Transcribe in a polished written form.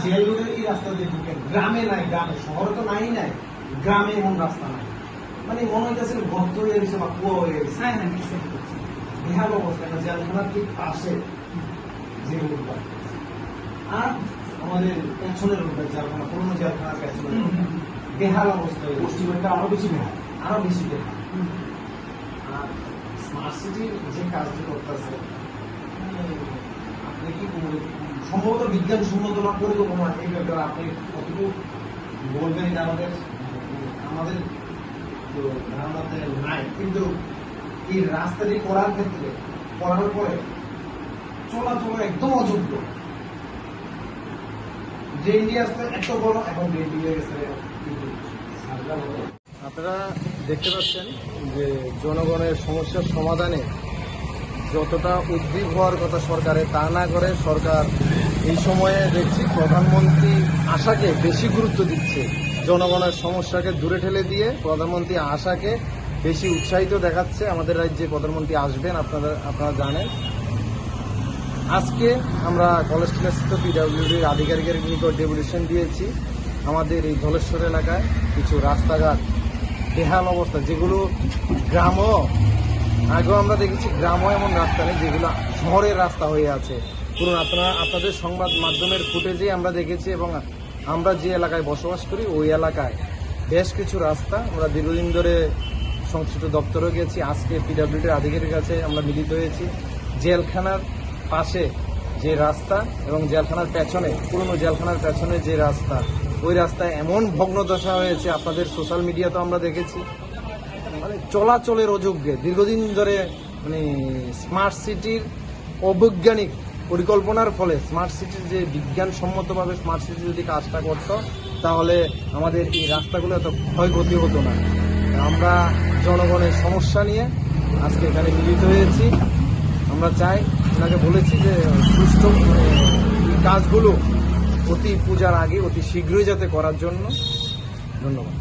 Jail রোডের এই রাস্তা দিয়ে ঢুকেন, গ্রামে নাই, গ্রামে শহরে তো নাই, গ্রামে এমন রাস্তা নাই। মানে মনে হইতেছে গর্ত হয়ে গেছে বা কুয়া হয়ে গেছে। বেহাল অবস্থা, না জেলখানার ঠিক পাশে যে রোডটা, আর আমাদের পেছনের রোডটা জেলখানা, পুরোনো জেলখানার পেছনের বেহাল অবস্থা, পশ্চিমেরটা আরো বেশি বেহাল। আর স্মার্ট সিটির যে কাজটি করতেছে, আপনি কি সম্ভবত বিজ্ঞানসম্মত বা পরিকল্পনা, এই ব্যাপারে আপনি কতটুকু বলবেন? এটা আমাদের ধারণাতে নাই, কিন্তু এই রাস্তাটি করার ক্ষেত্রে, করার পরে চলাচল একদম অযোগ্য। ড্রেন দিয়ে আসলে এত বড়, এখন ড্রেন দিয়ে গেছে। আপনারা দেখতে পাচ্ছেন যে জনগণের সমস্যার সমাধানে যতটা উদ্বিগ হওয়ার কথা সরকারের, তা না করে সরকার এই সময়ে দেখছি প্রধানমন্ত্রী আশাকে বেশি গুরুত্ব দিচ্ছে। জনগণের সমস্যাকে দূরে ঠেলে দিয়ে প্রধানমন্ত্রী আশাকে বেশি উৎসাহিত দেখাচ্ছে। আমাদের রাজ্যে প্রধানমন্ত্রী আসবেন, আপনারা জানেন। আজকে আমরা কলেজ স্থিত পিডব্লিউডির আধিকারিকের নিকট ডেপুটেশন দিয়েছি। আমাদের এই ধলেশ্বর এলাকায় কিছু রাস্তাঘাট বেহাল অবস্থা, যেগুলো গ্রামও আগেও আমরা দেখেছি, গ্রামও এমন রাস্তা নেই, যেগুলো শহরের রাস্তা হয়ে আছে। পুরো আপনাদের সংবাদ মাধ্যমের ফুটেজে আমরা দেখেছি, এবং আমরা যে এলাকায় বসবাস করি ওই এলাকায় বেশ কিছু রাস্তা, আমরা দীর্ঘদিন ধরে সংশ্লিষ্ট দপ্তরে গেছি। আজকে পিডব্লিউডির আধিকারিকের কাছে আমরা মিলিত হয়েছি। জেলখানার পাশে যে রাস্তা এবং জেলখানার পেছনে, পুরনো জেলখানার পেছনে যে রাস্তা, ওই রাস্তায় এমন ভগ্নদশা হয়েছে, আপনাদের সোশ্যাল মিডিয়াতেও আমরা দেখেছি। মানে চলাচলের অযোগ্যে দীর্ঘদিন ধরে, মানে স্মার্ট সিটির অবৈজ্ঞানিক পরিকল্পনার ফলে, স্মার্ট সিটির যে বিজ্ঞানসম্মতভাবে স্মার্ট সিটি যদি কাজটা করতো, তাহলে আমাদের এই রাস্তাগুলো এত ক্ষয়ক্ষতি হতো না। আমরা জনগণের সমস্যা নিয়ে আজকে এখানে মিলিত হয়েছি। আমরা চাই, ওনাকে বলেছি যে সুষ্ঠু কাজগুলো অতি পূজার আগে অতি শীঘ্রই যাতে করার জন্য। ধন্যবাদ।